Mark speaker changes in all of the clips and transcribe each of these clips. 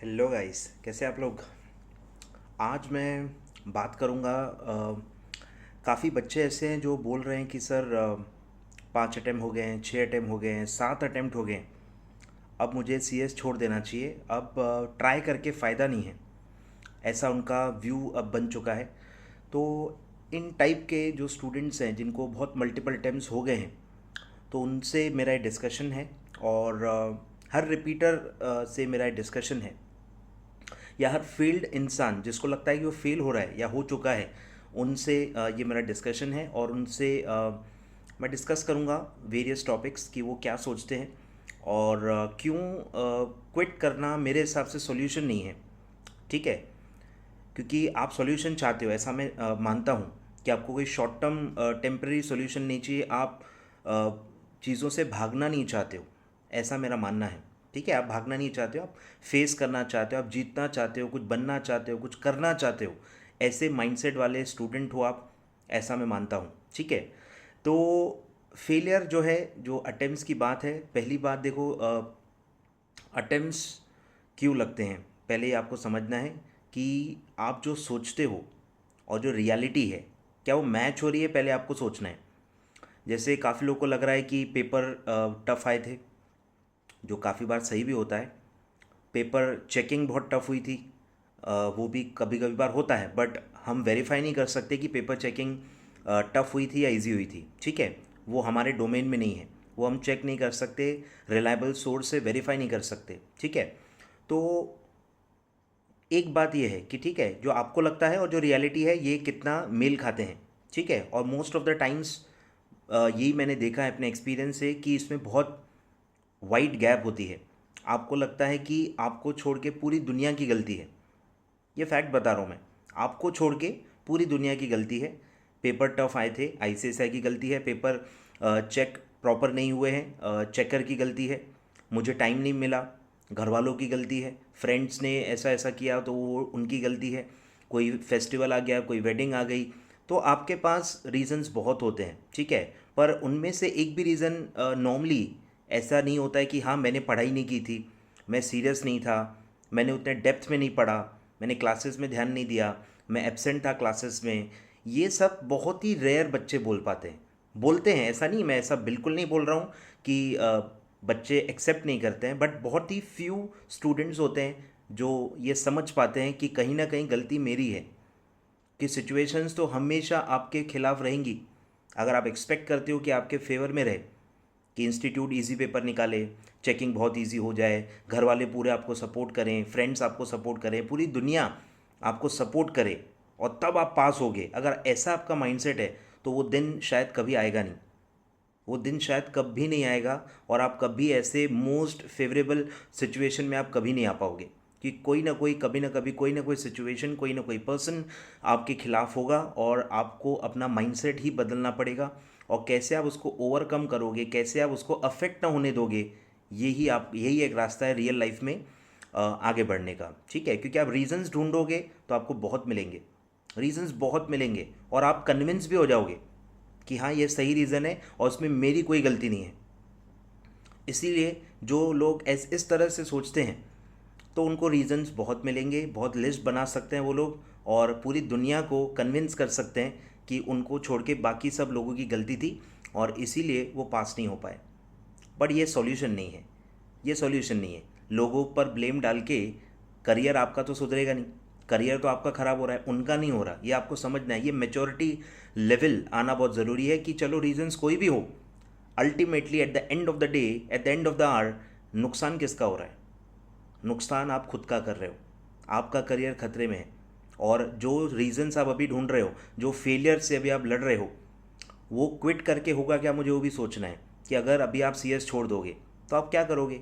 Speaker 1: Hello guys, कैसे आप लोग। आज मैं बात करूँगा। काफ़ी बच्चे ऐसे हैं जो बोल रहे हैं कि सर 5 अटेम्प्ट हो गए हैं, 6 अटेम्प्ट हो गए हैं, 7 अटेम्प्ट हो गए हैं, अब मुझे सीएस छोड़ देना चाहिए, अब ट्राई करके फ़ायदा नहीं है। ऐसा उनका व्यू अब बन चुका है। तो इन टाइप के जो स्टूडेंट्स हैं जिनको बहुत मल्टीपल अटेम्प्ट्स हो गए हैं, तो उनसे मेरा एक डिस्कशन है। और हर रिपीटर से मेरा एक डिस्कशन है, या हर फील्ड इंसान जिसको लगता है कि वो फेल हो रहा है या हो चुका है, उनसे ये मेरा डिस्कशन है। और उनसे मैं डिस्कस करूँगा वेरियस टॉपिक्स कि वो क्या सोचते हैं और क्यों क्विट करना मेरे हिसाब से सॉल्यूशन नहीं है। ठीक है, क्योंकि आप सॉल्यूशन चाहते हो, ऐसा मैं मानता हूँ कि आपको कोई शॉर्ट टर्म टेम्पररी सॉल्यूशन नहीं चाहिए। आप चीज़ों से भागना नहीं चाहते हो, ऐसा मेरा मानना है। ठीक है, आप भागना नहीं चाहते हो, आप फेस करना चाहते हो, आप जीतना चाहते हो, कुछ बनना चाहते हो, कुछ करना चाहते हो। ऐसे माइंडसेट वाले स्टूडेंट हो आप, ऐसा मैं मानता हूँ। ठीक है, तो फेलियर जो है, जो अटेम्प्ट्स की बात है, पहली बात देखो, अटेम्प्ट्स क्यों लगते हैं, पहले ये आपको समझना है कि आप जो सोचते हो और जो रियलिटी है, क्या वो मैच हो रही है, पहले आपको सोचना है। जैसे काफ़ी लोगों को लग रहा है कि पेपर टफ आए थे, जो काफ़ी बार सही भी होता है। पेपर चेकिंग बहुत टफ हुई थी, वो भी कभी कभी बार होता है, बट हम वेरीफाई नहीं कर सकते कि पेपर चेकिंग टफ हुई थी या इजी हुई थी। ठीक है, वो हमारे डोमेन में नहीं है, वो हम चेक नहीं कर सकते, रिलायबल सोर्स से वेरीफाई नहीं कर सकते। ठीक है, तो एक बात ये है कि ठीक है, जो आपको लगता है और जो रियलिटी है, ये कितना मेल खाते हैं। ठीक है, और मोस्ट ऑफ द टाइम्स यही मैंने देखा है अपने एक्सपीरियंस से कि इसमें बहुत वाइड गैप होती है। आपको लगता है कि आपको छोड़ के पूरी दुनिया की गलती है, ये फैक्ट बता रहा हूँ मैं। आपको छोड़ के पूरी दुनिया की गलती है। पेपर टफ आए थे, आईसीएसआई की गलती है। पेपर चेक प्रॉपर नहीं हुए हैं, चेकर की गलती है। मुझे टाइम नहीं मिला, घर वालों की गलती है। फ्रेंड्स ने ऐसा ऐसा किया तो वो उनकी गलती है। कोई फेस्टिवल आ गया, कोई वेडिंग आ गई, तो आपके पास रीजंस बहुत होते हैं। ठीक है, पर उनमें से एक भी रीज़न नॉर्मली ऐसा नहीं होता है कि हाँ मैंने पढ़ाई नहीं की थी, मैं सीरियस नहीं था, मैंने उतने डेप्थ में नहीं पढ़ा, मैंने क्लासेस में ध्यान नहीं दिया, मैं एब्सेंट था क्लासेस में। ये सब बहुत ही रेयर बच्चे बोल पाते हैं। बोलते हैं, ऐसा नहीं, मैं ऐसा बिल्कुल नहीं बोल रहा हूँ कि बच्चे एक्सेप्ट नहीं करते हैं, बट बहुत ही फ्यू स्टूडेंट्स होते हैं जो ये समझ पाते हैं कि कहीं ना कहीं गलती मेरी है। कि सिचुएशंस तो हमेशा आपके खिलाफ रहेंगी। अगर आप एक्सपेक्ट करते हो कि आपके फेवर में रहे, कि इंस्टीट्यूट इजी पेपर निकाले, चेकिंग बहुत इजी हो जाए, घर वाले पूरे आपको सपोर्ट करें, फ्रेंड्स आपको सपोर्ट करें, पूरी दुनिया आपको सपोर्ट करे और तब आप पास होगे, अगर ऐसा आपका माइंडसेट है, तो वो दिन शायद कभी आएगा नहीं। वो दिन शायद कभी नहीं आएगा, और आप कभी ऐसे मोस्ट फेवरेबल सिचुएशन में आप कभी नहीं आ पाओगे। कि कोई ना कोई, कभी ना कभी, कोई ना कोई सिचुएशन, कोई ना कोई पर्सन आपके खिलाफ होगा, और आपको अपना माइंडसेट ही बदलना पड़ेगा। और कैसे आप उसको ओवरकम करोगे, कैसे आप उसको अफेक्ट ना होने दोगे, यही एक रास्ता है रियल लाइफ में आगे बढ़ने का। ठीक है, क्योंकि आप रीजंस ढूंढोगे तो आपको बहुत मिलेंगे, रीजंस बहुत मिलेंगे, और आप कन्विंस भी हो जाओगे कि हाँ ये सही रीज़न है और उसमें मेरी कोई गलती नहीं है। इसीलिए जो लोग इस तरह से सोचते हैं, तो उनको रीजंस बहुत मिलेंगे, बहुत लिस्ट बना सकते हैं वो लोग, और पूरी दुनिया को कन्विंस कर सकते हैं कि उनको छोड़ के बाकी सब लोगों की गलती थी और इसीलिए वो पास नहीं हो पाए। बट ये सॉल्यूशन नहीं है, ये सॉल्यूशन नहीं है। लोगों पर ब्लेम डाल के करियर आपका तो सुधरेगा नहीं। करियर तो आपका ख़राब हो रहा है, उनका नहीं हो रहा। ये आपको समझना है, ये मेच्योरिटी लेवल आना बहुत ज़रूरी है कि चलो रीजंस कोई भी हो, ultimately at the end of the day, at the end of the hour, नुकसान किसका हो रहा है? नुकसान आप खुद का कर रहे हो, आपका करियर खतरे में है। और जो रीजंस आप अभी ढूंढ रहे हो, जो फेलियर से अभी आप लड़ रहे हो, वो क्विट करके होगा क्या, मुझे वो भी सोचना है। कि अगर अभी आप सीएस छोड़ दोगे तो आप क्या करोगे,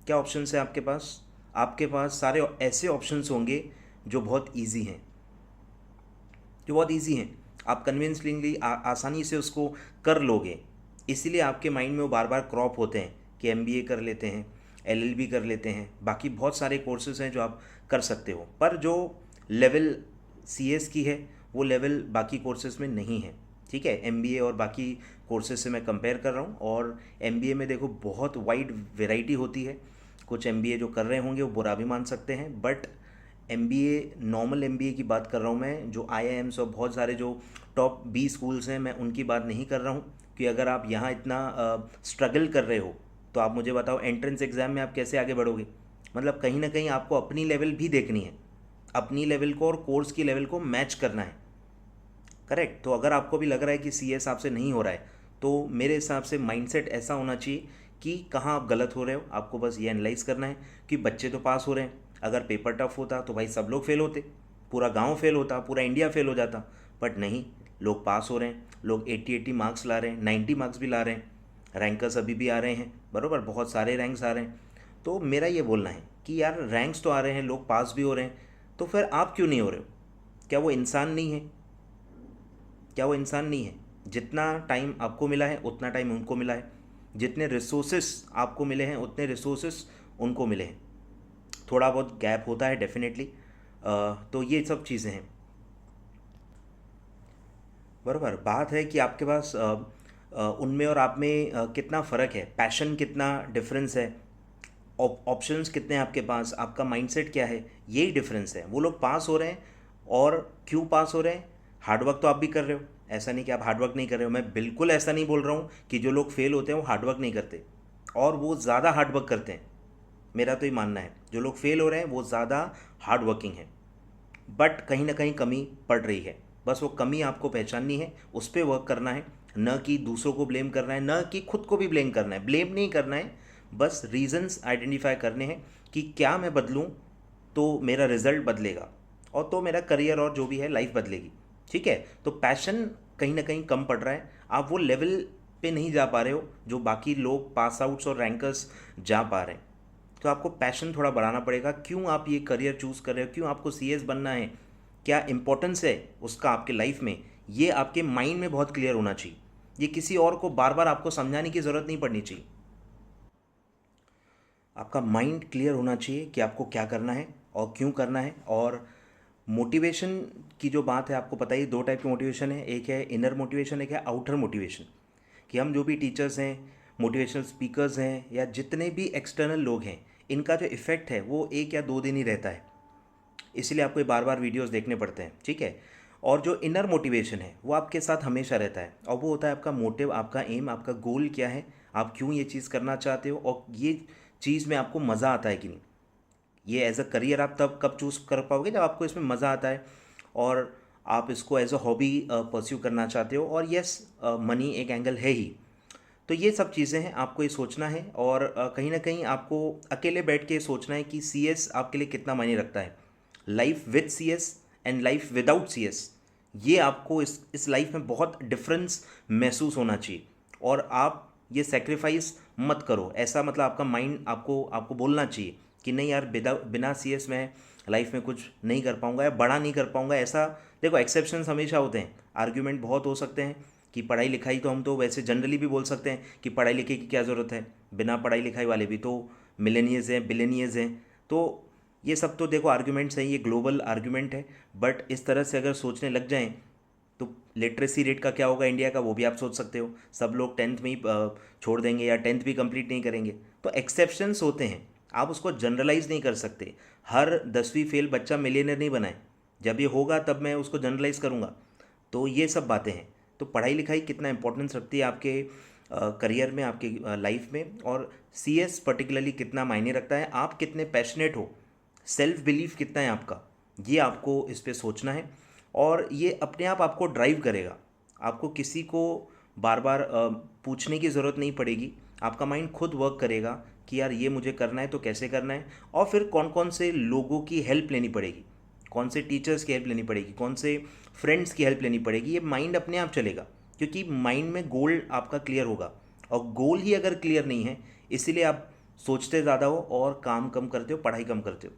Speaker 1: क्या ऑप्शंस है आपके पास? आपके पास सारे ऐसे ऑप्शंस होंगे जो बहुत ईजी हैं, जो बहुत ईजी हैं। आप कन्विंसलिंगली आसानी से उसको कर लोगे। इसीलिए आपके माइंड में वो बार बार क्रॉप होते हैं कि एमबीए कर लेते हैं, एलएलबी कर लेते हैं, बाकी बहुत सारे कोर्सेज हैं जो आप कर सकते हो। पर जो लेवल सीएस की है, वो लेवल बाकी कोर्सेज में नहीं है। ठीक है, एमबीए और बाकी कोर्सेज से मैं कंपेयर कर रहा हूँ। और एमबीए में देखो बहुत वाइड वैरायटी होती है, कुछ एमबीए जो कर रहे होंगे वो बुरा भी मान सकते हैं, बट एमबीए, नॉर्मल एमबीए की बात कर रहा हूँ मैं, जो आईआईएम्स और बहुत सारे जो टॉप 20 स्कूल्स हैं, मैं उनकी बात नहीं कर रहा हूँ। कि अगर आप यहाँ इतना स्ट्रगल कर रहे हो तो आप मुझे बताओ एंट्रेंस एग्ज़ाम में आप कैसे आगे बढ़ोगे। मतलब कहीं ना कहीं आपको अपनी लेवल भी देखनी है, अपनी लेवल को और कोर्स की लेवल को मैच करना है। करेक्ट। तो अगर आपको भी लग रहा है कि सीएस आपसे नहीं हो रहा है, तो मेरे हिसाब से माइंडसेट ऐसा होना चाहिए कि कहाँ आप गलत हो रहे हो। आपको बस ये एनालाइज करना है कि बच्चे तो पास हो रहे हैं, अगर पेपर टफ होता तो भाई सब लोग फेल होते, पूरा गांव फेल होता, पूरा इंडिया फेल हो जाता। बट नहीं, लोग पास हो रहे हैं, लोग 80 मार्क्स ला रहे हैं, 90 मार्क्स भी ला रहे हैं, रैंकर्स अभी भी आ रहे हैं, बराबर, बहुत सारे रैंक्स आ रहे हैं। तो मेरा ये बोलना है कि यार रैंक्स तो आ रहे हैं, लोग पास भी हो रहे हैं, तो फिर आप क्यों नहीं हो रहे हो? क्या वो इंसान नहीं है? क्या वो इंसान नहीं है? जितना टाइम आपको मिला है उतना टाइम उनको मिला है, जितने रिसोर्सेस आपको मिले हैं उतने रिसोर्सेस उनको मिले हैं। थोड़ा बहुत गैप होता है डेफिनेटली। तो ये सब चीज़ें हैं, बराबर। बात है कि आपके पास उनमें और आप में कितना फ़र्क है, पैशन कितना डिफरेंस है, ऑप्शंस कितने हैं आपके पास, आपका माइंडसेट क्या है, यही डिफरेंस है। वो लोग पास हो रहे हैं, और क्यों पास हो रहे हैं? हार्डवर्क तो आप भी कर रहे हो, ऐसा नहीं कि आप हार्डवर्क नहीं कर रहे हो। मैं बिल्कुल ऐसा नहीं बोल रहा हूँ कि जो लोग फेल होते हैं वो हार्डवर्क नहीं करते, और वो ज़्यादा हार्डवर्क करते हैं। मेरा तो ये मानना है जो लोग फेल हो रहे हैं वो ज़्यादा हार्ड वर्किंग है, बट कहीं ना कहीं कमी पड़ रही है। बस वो कमी आपको पहचाननी है, उस पर वर्क करना है, न कि दूसरों को ब्लेम करना है, न कि खुद को भी ब्लेम करना है। ब्लेम नहीं करना है, बस रीजंस आइडेंटिफाई करने हैं कि क्या मैं बदलूं तो मेरा रिजल्ट बदलेगा, और तो मेरा करियर और जो भी है लाइफ बदलेगी। ठीक है। तो पैशन कहीं ना कहीं कम पड़ रहा है, आप वो लेवल पे नहीं जा पा रहे हो जो बाकी लोग पास आउट्स और रैंकर्स जा पा रहे हैं। तो आपको पैशन थोड़ा बढ़ाना पड़ेगा। क्यों आप ये करियर चूज़ कर रहे हो, क्यों आपको सीएस बनना है, क्या इंपॉर्टेंस है उसका आपके लाइफ में, ये आपके माइंड में बहुत क्लियर होना चाहिए। ये किसी और को बार बार आपको समझाने की ज़रूरत नहीं पड़नी चाहिए। आपका माइंड क्लियर होना चाहिए कि आपको क्या करना है और क्यों करना है। और मोटिवेशन की जो बात है, आपको पता ही, दो टाइप की मोटिवेशन है, एक है इनर मोटिवेशन, एक है आउटर मोटिवेशन। कि हम जो भी टीचर्स हैं, मोटिवेशनल स्पीकर्स हैं, या जितने भी एक्सटर्नल लोग हैं, इनका जो इफ़ेक्ट है वो 1 या 2 दिन ही रहता है, इसीलिए आपको ये बार बार वीडियोस देखने पड़ते हैं। ठीक है। और जो इनर मोटिवेशन है वो आपके साथ हमेशा रहता है, और वो होता है आपका मोटिव, आपका एम, आपका गोल क्या है, आप क्यों ये चीज़ करना चाहते हो, और ये चीज़ में आपको मज़ा आता है कि नहीं। ये एज अ करियर आप तब कब चूज़ कर पाओगे जब आपको इसमें मज़ा आता है, और आप इसको एज अ हॉबी परस्यू करना चाहते हो। और यस, मनी एक एंगल है ही। तो ये सब चीज़ें हैं, आपको ये सोचना है, और कहीं ना कहीं आपको अकेले बैठ के सोचना है कि सीएस आपके लिए कितना मायने रखता है। Life with CS and life without CS, ये आपको इस लाइफ में बहुत डिफरेंस महसूस होना चाहिए। और आप ये सेक्रीफाइस मत करो, ऐसा मतलब आपका माइंड आपको आपको बोलना चाहिए कि नहीं यार, बिना सीएस में लाइफ में कुछ नहीं कर पाऊंगा या बड़ा नहीं कर पाऊंगा। ऐसा देखो, एक्सेप्शंस हमेशा होते हैं, आर्ग्यूमेंट बहुत हो सकते हैं कि पढ़ाई लिखाई, तो हम तो वैसे जनरली भी बोल सकते हैं कि पढ़ाई लिखाई की क्या ज़रूरत है, बिना पढ़ाई लिखाई वाले भी तो मिलेनियर्स हैं, बिलेनियर्स हैं। तो ये सब तो देखो आर्ग्यूमेंट्स हैं, ये ग्लोबल आर्ग्यूमेंट है। बट इस तरह से अगर सोचने लग जाएं तो लिटरेसी रेट का क्या होगा इंडिया का, वो भी आप सोच सकते हो। सब लोग 10th में ही छोड़ देंगे या 10th भी कंप्लीट नहीं करेंगे। तो एक्सेप्शंस होते हैं, आप उसको जनरलाइज नहीं कर सकते। हर 10वीं फेल बच्चा मिलियनर नहीं बनाए, जब ये होगा तब मैं उसको जनरलाइज करूँगा। तो ये सब बातें हैं। तो पढ़ाई लिखाई कितना इंपॉर्टेंस रखती है आपके करियर में, आपके लाइफ में, और सीएस पर्टिकुलरली कितना मायने रखता है, आप कितने पैशनेट हो, सेल्फ बिलीफ कितना है आपका, ये आपको इस पे सोचना है। और ये अपने आप आपको ड्राइव करेगा, आपको किसी को बार बार पूछने की ज़रूरत नहीं पड़ेगी। आपका माइंड खुद वर्क करेगा कि यार ये मुझे करना है तो कैसे करना है, और फिर कौन कौन से लोगों की हेल्प लेनी पड़ेगी, कौन से टीचर्स की हेल्प लेनी पड़ेगी, कौन से फ्रेंड्स की हेल्प लेनी पड़ेगी, ये माइंड अपने आप चलेगा। क्योंकि माइंड में गोल आपका क्लियर होगा, और गोल ही अगर क्लियर नहीं है, इसीलिए आप सोचते ज़्यादा हो और काम कम करते हो, पढ़ाई कम करते हो।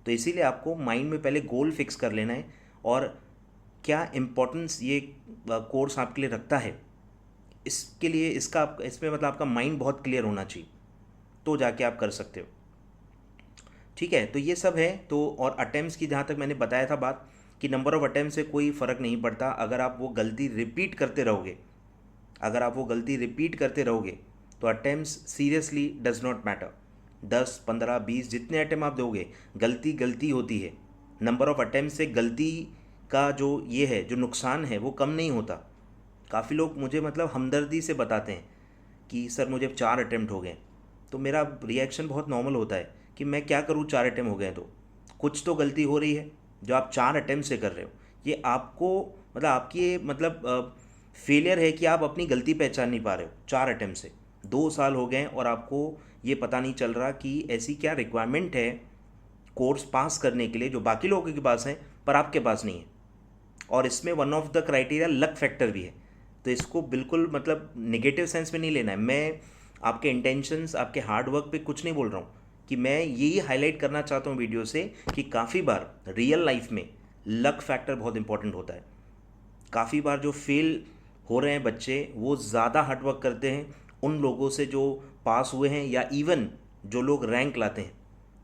Speaker 1: तो इसीलिए आपको माइंड में पहले गोल फिक्स कर लेना है, और क्या इम्पोर्टेंस ये कोर्स आपके लिए रखता है, इसके लिए इसमें मतलब आपका माइंड बहुत क्लियर होना चाहिए, तो जाके आप कर सकते हो। ठीक है। तो ये सब है। तो और अटेम्प्ट्स की जहाँ तक मैंने बताया था बात, कि नंबर ऑफ़ अटेम्प्ट से कोई फ़र्क नहीं पड़ता। अगर आप वो गलती रिपीट करते रहोगे, अगर आप वो गलती रिपीट करते रहोगे, तो attempts seriously does not matter. 10 15 20 जितने अटेम्प्ट आप दोगे, गलती गलती होती है। नंबर ऑफ अटेम्प्ट से गलती का जो ये है, जो नुकसान है, वो कम नहीं होता। काफ़ी लोग मुझे मतलब हमदर्दी से बताते हैं कि सर मुझे 4 अटेम्प्ट हो गए। तो मेरा रिएक्शन बहुत नॉर्मल होता है कि मैं क्या करूँ, 4 अटेम्प्ट हो गए तो कुछ तो गलती हो रही है जो आप 4 अटेम्प्ट से कर रहे हो। ये आपको मतलब आपकी ये मतलब फेलियर है कि आप अपनी गलती पहचान नहीं पा रहे हो। 4 अटेम्प्ट से 2 साल हो गए और आपको ये पता नहीं चल रहा कि ऐसी क्या रिक्वायरमेंट है कोर्स पास करने के लिए जो बाकी लोगों के पास है पर आपके पास नहीं है। और इसमें one of the criteria luck factor भी है। तो इसको बिल्कुल मतलब नेगेटिव सेंस में नहीं लेना है। मैं आपके इंटेंशंस, आपके हार्ड वर्क पे कुछ नहीं बोल रहा हूँ, कि मैं यही हाईलाइट करना चाहता हूँ वीडियो से कि काफ़ी बार रियल लाइफ में लक फैक्टर बहुत इंपॉर्टेंट होता है। काफ़ी बार जो फेल हो रहे हैं बच्चे, वो ज़्यादा हार्डवर्क करते हैं उन लोगों से जो पास हुए हैं, या इवन जो लोग रैंक लाते हैं।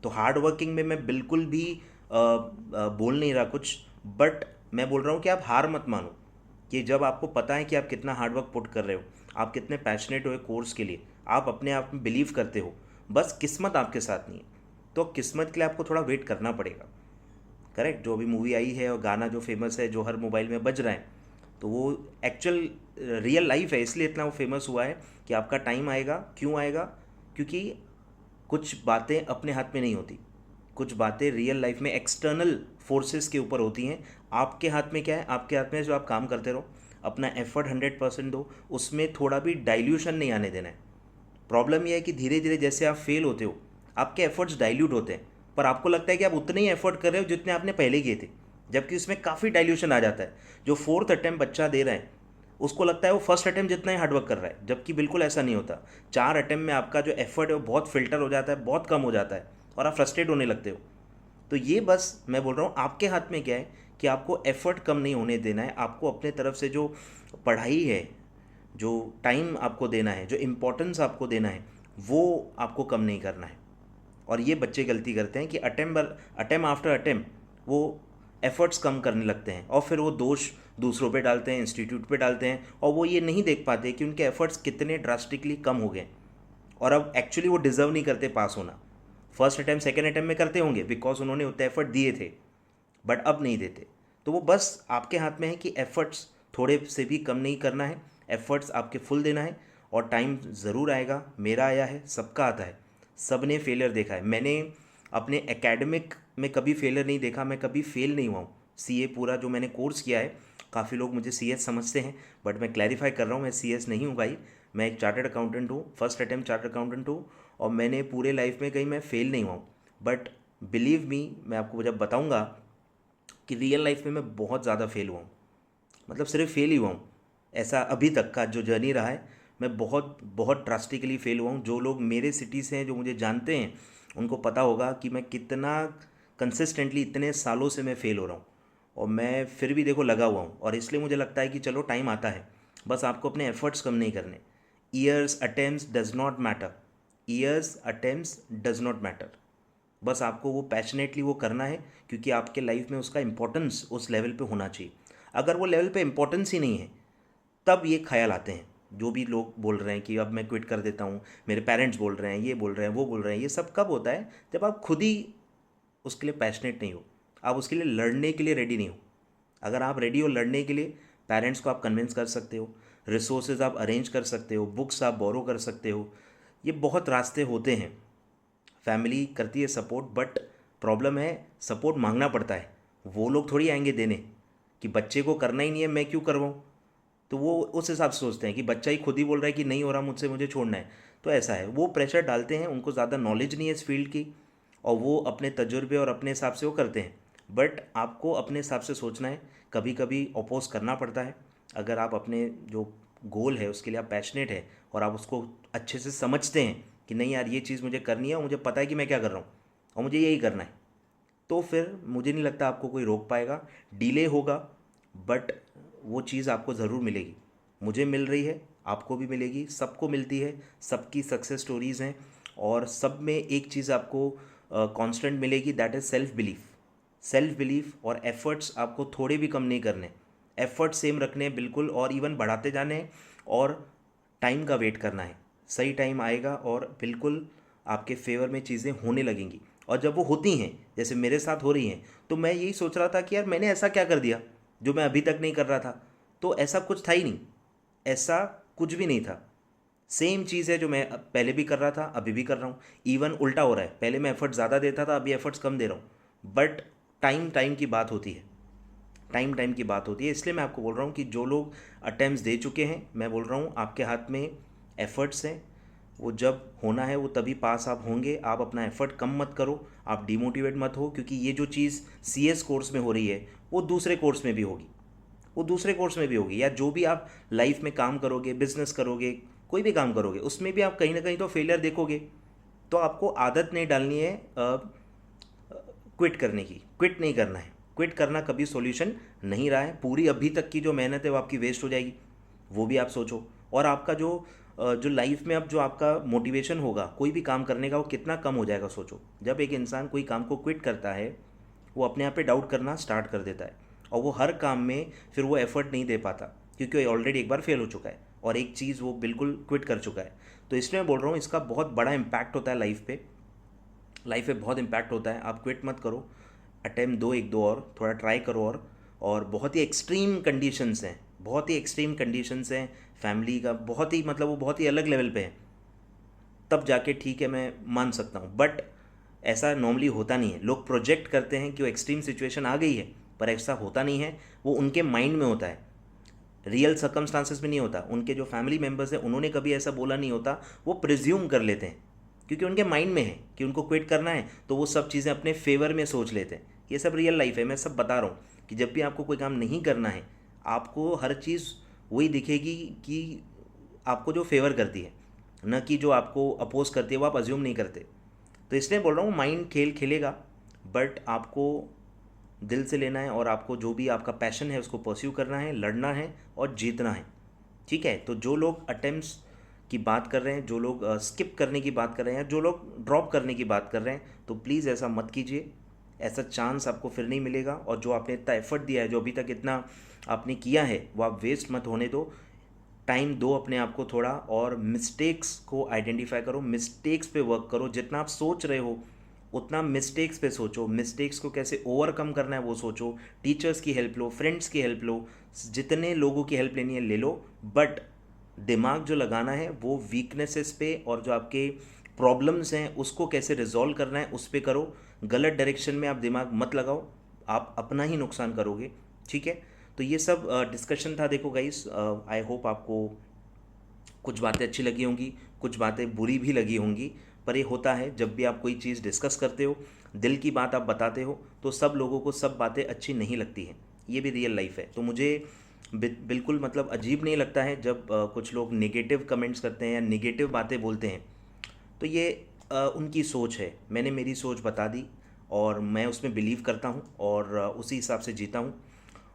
Speaker 1: तो हार्ड वर्किंग में मैं बिल्कुल भी बोल नहीं रहा कुछ, बट मैं बोल रहा हूँ कि आप हार मत मानो। कि जब आपको पता है कि आप कितना हार्डवर्क पुट कर रहे हो, आप कितने पैशनेट हो कोर्स के लिए, आप अपने आप में बिलीव करते हो, बस किस्मत आपके साथ नहीं है। तो किस्मत के लिए आपको थोड़ा वेट करना पड़ेगा। करेक्ट, जो अभी मूवी आई है और गाना जो फेमस है, जो हर मोबाइल में बज रहा है, तो वो एक्चुअल रियल लाइफ है, इसलिए इतना वो फेमस हुआ है कि आपका टाइम आएगा। क्यों आएगा? क्योंकि कुछ बातें अपने हाथ में नहीं होती, कुछ बातें रियल लाइफ में एक्सटर्नल फोर्सेस के ऊपर होती हैं। आपके हाथ में क्या है? आपके हाथ में जो आप काम करते रहो, अपना एफर्ट 100% दो, उसमें थोड़ा भी डाइल्यूशन नहीं आने देना है। प्रॉब्लम यह है कि धीरे धीरे जैसे आप फेल होते हो, आपके एफर्ट्स डाइल्यूट होते हैं, पर आपको लगता है कि आप उतने ही एफर्ट कर रहे हो जितने आपने पहले किए थे, जबकि उसमें काफ़ी डाइल्यूशन आ जाता है। जो 4th अटैम्प्ट बच्चा दे रहा है, उसको लगता है वो फर्स्ट अटैम्प्ट जितना ही हार्डवर्क कर रहा है, जबकि बिल्कुल ऐसा नहीं होता। 4 अटैम्प्ट में आपका जो एफर्ट है वो बहुत फिल्टर हो जाता है, बहुत कम हो जाता है, और आप फ्रस्ट्रेट होने लगते हो। तो ये बस मैं बोल रहा हूँ, आपके हाथ में क्या है कि आपको एफर्ट कम नहीं होने देना है। आपको अपने तरफ से जो पढ़ाई है, जो टाइम आपको देना है, जो इम्पोर्टेंस आपको देना है, वो आपको कम नहीं करना है। और ये बच्चे गलती करते हैं कि अटेम्प्ट आफ्टर अटेम्प्ट वो एफर्ट्स कम करने लगते हैं, और फिर वो दोष दूसरों पे डालते हैं, इंस्टीट्यूट पे डालते हैं, और वो ये नहीं देख पाते कि उनके एफर्ट्स कितने ड्रास्टिकली कम हो गए, और अब एक्चुअली वो डिज़र्व नहीं करते पास होना। फर्स्ट अटैम्प्ट सेकेंड अटैम्प्ट में करते होंगे बिकॉज उन्होंने उतने एफर्ट दिए थे, बट अब नहीं देते। तो वो बस आपके हाथ में है कि एफर्ट्स थोड़े से भी कम नहीं करना है, एफर्ट्स आपके फुल देना है। और टाइम ज़रूर आएगा, मेरा आया है, सबका आता है, सब ने फेलियर देखा है। मैंने अपने एकेडमिक में कभी फेलियर नहीं देखा, मैं कभी फेल नहीं हुआ हूँ। सीए पूरा जो मैंने कोर्स किया है, काफ़ी लोग मुझे सीएस समझते हैं, बट मैं क्लैरिफाई कर रहा हूँ, मैं सीएस नहीं हूँ भाई। मैं एक चार्टर्ड अकाउंटेंट हूँ, फर्स्ट अटैम्प्ट चार्टर्ड अकाउंटेंट हूँ, और मैंने पूरे लाइफ में कहीं मैं फेल नहीं हुआ हूँ। बट बिलीव मी, मैं आपको जब बताऊँगा कि रियल लाइफ में मैं बहुत ज़्यादा फेल हुआ हूँ, मतलब सिर्फ फेल ही हुआ हूँ। ऐसा अभी तक का जो जर्नी रहा है, मैं बहुत बहुत ड्रास्टिकली फेल हुआ हूँ। जो लोग मेरे सिटी से हैं, जो मुझे जानते हैं, उनको पता होगा कि मैं कितना कंसिस्टेंटली इतने सालों से मैं फेल हो रहा हूँ, और मैं फिर भी देखो लगा हुआ हूँ। और इसलिए मुझे लगता है कि चलो टाइम आता है, बस आपको अपने एफर्ट्स कम नहीं करने। Years attempts does not matter, years attempts does not matter. बस आपको वो पैशनेटली वो करना है, क्योंकि आपके लाइफ में उसका इंपॉर्टेंस उस लेवल पे होना चाहिए। अगर वो लेवल पे इंपॉर्टेंस ही नहीं है, तब ये ख्याल आते हैं। जो भी लोग बोल रहे हैं कि अब मैं क्विट कर देता हूँ, मेरे पेरेंट्स बोल रहे हैं, ये बोल रहे हैं, वो बोल रहे हैं, ये सब कब होता है? जब आप खुद ही उसके लिए पैशनेट नहीं हो, आप उसके लिए लड़ने के लिए रेडी नहीं हो। अगर आप रेडी हो लड़ने के लिए, पेरेंट्स को आप कन्विंस कर सकते हो, रिसोर्सेज आप अरेंज कर सकते हो, बुक्स आप बोरो कर सकते हो, ये बहुत रास्ते होते हैं। फैमिली करती है सपोर्ट, बट प्रॉब्लम है सपोर्ट मांगना पड़ता है। वो लोग थोड़ी आएंगे देने कि बच्चे को करना ही नहीं है, मैं क्यों करवाऊँ। तो वो उस हिसाब से सोचते हैं कि बच्चा ही खुद ही बोल रहा है कि नहीं हो रहा मुझसे, मुझे छोड़ना है। तो ऐसा है, वो प्रेशर डालते हैं, उनको ज़्यादा नॉलेज नहीं है इस फील्ड की, और वो अपने तजुर्बे और अपने हिसाब से वो करते हैं। बट आपको अपने हिसाब से सोचना है, कभी कभी अपोज करना पड़ता है। अगर आप अपने जो गोल है उसके लिए आप पैशनेट है, और आप उसको अच्छे से समझते हैं कि नहीं यार ये चीज़ मुझे करनी है, और मुझे पता है कि मैं क्या कर रहा हूँ, और मुझे यही करना है, तो फिर मुझे नहीं लगता आपको कोई रोक पाएगा। डिले होगा, बट वो चीज़ आपको ज़रूर मिलेगी। मुझे मिल रही है, आपको भी मिलेगी, सबको मिलती है, सबकी सक्सेस स्टोरीज़ हैं। और सब में एक चीज़ आपको कांस्टेंट मिलेगी, that is self belief. Self belief और एफर्ट्स आपको थोड़े भी कम नहीं करने, एफर्ट सेम रखने हैं बिल्कुल, और इवन बढ़ाते जाने हैं। और टाइम का वेट करना है, सही टाइम आएगा और बिल्कुल आपके फेवर में चीज़ें होने लगेंगी। और जब वो होती हैं, जैसे मेरे साथ हो रही हैं, तो मैं यही सोच रहा था कि यार मैंने ऐसा क्या कर दिया जो मैं अभी तक नहीं कर रहा था। तो ऐसा कुछ था ही नहीं, ऐसा कुछ भी नहीं था। सेम चीज़ है जो मैं पहले भी कर रहा था, अभी भी कर रहा हूँ। इवन उल्टा हो रहा है, पहले मैं एफर्ट ज़्यादा देता था, अभी एफर्ट्स कम दे रहा हूँ। बट टाइम टाइम की बात होती है, टाइम टाइम की बात होती है। इसलिए मैं आपको बोल रहा हूँ कि जो लोग अटेम्प्ट्स दे चुके हैं, मैं बोल रहा हूँ आपके हाथ में एफर्ट्स हैं। वो जब होना है वो तभी पास आप होंगे। आप अपना एफर्ट कम मत करो, आप डिमोटिवेट मत हो, क्योंकि ये जो चीज़ सीएस कोर्स में हो रही है वो दूसरे कोर्स में भी होगी, वो दूसरे कोर्स में भी होगी। या जो भी आप लाइफ में काम करोगे, बिजनेस करोगे, कोई भी काम करोगे, उसमें भी आप कहीं ना कहीं तो फेलियर देखोगे। तो आपको आदत नहीं डालनी है क्विट करने की, क्विट नहीं करना है। क्विट करना कभी सॉल्यूशन नहीं रहा है। पूरी अभी तक की जो मेहनत है वो आपकी वेस्ट हो जाएगी, वो भी आप सोचो। और आपका जो लाइफ में अब जो आपका मोटिवेशन होगा कोई भी काम करने का, वो कितना कम हो जाएगा सोचो। जब एक इंसान कोई काम को क्विट करता है, वो अपने आप पे डाउट करना स्टार्ट कर देता है, और वो हर काम में फिर वो एफर्ट नहीं दे पाता, क्योंकि वो ऑलरेडी एक बार फेल हो चुका है और एक चीज़ वो बिल्कुल क्विट कर चुका है। तो इसलिए मैं बोल रहा हूँ इसका बहुत बड़ा इम्पैक्ट होता है लाइफ पे, लाइफ पे बहुत इम्पैक्ट होता है। आप क्विट मत करो, अटेम्प्ट दो, एक दो और थोड़ा ट्राई करो। और बहुत ही एक्सट्रीम कंडीशंस हैं, बहुत ही एक्सट्रीम कंडीशंस हैं फैमिली का, बहुत ही मतलब वो बहुत ही अलग लेवल पे है, तब जाके ठीक है मैं मान सकता हूँ। बट ऐसा नॉर्मली होता नहीं है। लोग प्रोजेक्ट करते हैं कि वो एक्सट्रीम सिचुएशन आ गई है, पर ऐसा होता नहीं है। वो उनके माइंड में होता है, रियल सर्कमस्टांसेस में नहीं होता। उनके जो फैमिली मेम्बर्स हैं उन्होंने कभी ऐसा बोला नहीं होता, वो प्रिज्यूम कर लेते हैं, क्योंकि उनके माइंड में है कि उनको क्विट करना है, तो वो सब चीज़ें अपने फेवर में सोच लेते हैं। ये सब रियल लाइफ है, मैं सब बता रहा हूँ कि जब भी आपको कोई काम नहीं करना है, आपको हर चीज़ वही दिखेगी कि आपको जो फेवर करती है, न कि जो आपको अपोज करती है, वो आप अज्यूम नहीं करते। तो इसलिए बोल रहा हूँ माइंड खेल खेलेगा, बट आपको दिल से लेना है, और आपको जो भी आपका पैशन है उसको परस्यू करना है, लड़ना है और जीतना है। ठीक है। तो जो लोग अटेम्प्ट्स की बात कर रहे हैं, जो लोग स्किप करने की बात कर रहे हैं, जो लोग ड्रॉप करने की बात कर रहे हैं, तो प्लीज़ ऐसा मत कीजिए। ऐसा चांस आपको फिर नहीं मिलेगा। और जो आपने इतना एफर्ट दिया है, जो अभी तक इतना आपने किया है, वो आप वेस्ट मत होने दो। टाइम दो अपने आप को थोड़ा, और मिस्टेक्स को आइडेंटिफाई करो, मिस्टेक्स पे वर्क करो। जितना आप सोच रहे हो उतना मिस्टेक्स पे सोचो, मिस्टेक्स को कैसे ओवरकम करना है वो सोचो। टीचर्स की हेल्प लो, फ्रेंड्स की हेल्प लो, जितने लोगों की हेल्प लेनी है ले लो। बट दिमाग जो लगाना है वो वीकनेसेस पे, और जो आपके प्रॉब्लम्स हैं उसको कैसे रिजॉल्व करना है उस पे करो। गलत डायरेक्शन में आप दिमाग मत लगाओ, आप अपना ही नुकसान करोगे। ठीक है। तो ये सब डिस्कशन था। देखो गाइस, आई होप आपको कुछ बातें अच्छी लगी होंगी, कुछ बातें बुरी भी लगी होंगी। पर ये होता है, जब भी आप कोई चीज़ डिस्कस करते हो, दिल की बात आप बताते हो, तो सब लोगों को सब बातें अच्छी नहीं लगती हैं। ये भी रियल लाइफ है। तो मुझे बिल्कुल मतलब अजीब नहीं लगता है जब कुछ लोग नेगेटिव कमेंट्स करते हैं या नेगेटिव बातें बोलते हैं। तो ये उनकी सोच है, मैंने मेरी सोच बता दी, और मैं उसमें बिलीव करता हूँ, और उसी हिसाब से जीता हूँ।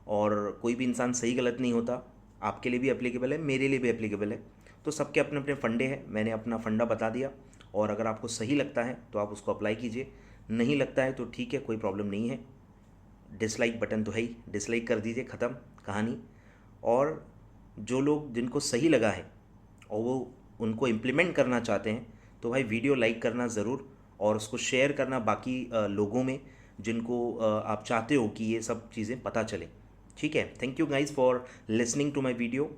Speaker 1: और कोई भी इंसान सही गलत नहीं होता, आपके लिए भी एप्लीकेबल है, मेरे लिए भी एप्लीकेबल है। तो सबके अपने अपने फंडे हैं, मैंने अपना फंडा बता दिया। और अगर आपको सही लगता है तो आप उसको अप्लाई कीजिए, नहीं लगता है तो ठीक है, कोई प्रॉब्लम नहीं है। डिसलाइक बटन तो है ही, डिसलाइक कर दीजिए, ख़त्म कहानी। और जो लोग जिनको सही लगा है और वो उनको इम्प्लीमेंट करना चाहते हैं, तो भाई वीडियो लाइक करना ज़रूर, और उसको शेयर करना बाकी लोगों में, जिनको आप चाहते हो कि ये सब चीज़ें पता चले। ठीक है। Thank you guys for listening to my video.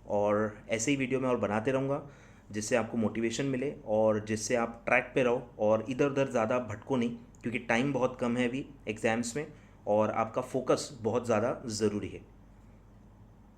Speaker 1: और ऐसे ही वीडियो मैं और बनाते रहूँगा, जिससे आपको मोटिवेशन मिले और जिससे आप ट्रैक पे रहो और इधर उधर ज़्यादा भटको नहीं, क्योंकि टाइम बहुत कम है अभी एग्ज़ाम्स में, और आपका फोकस बहुत ज़्यादा ज़रूरी है।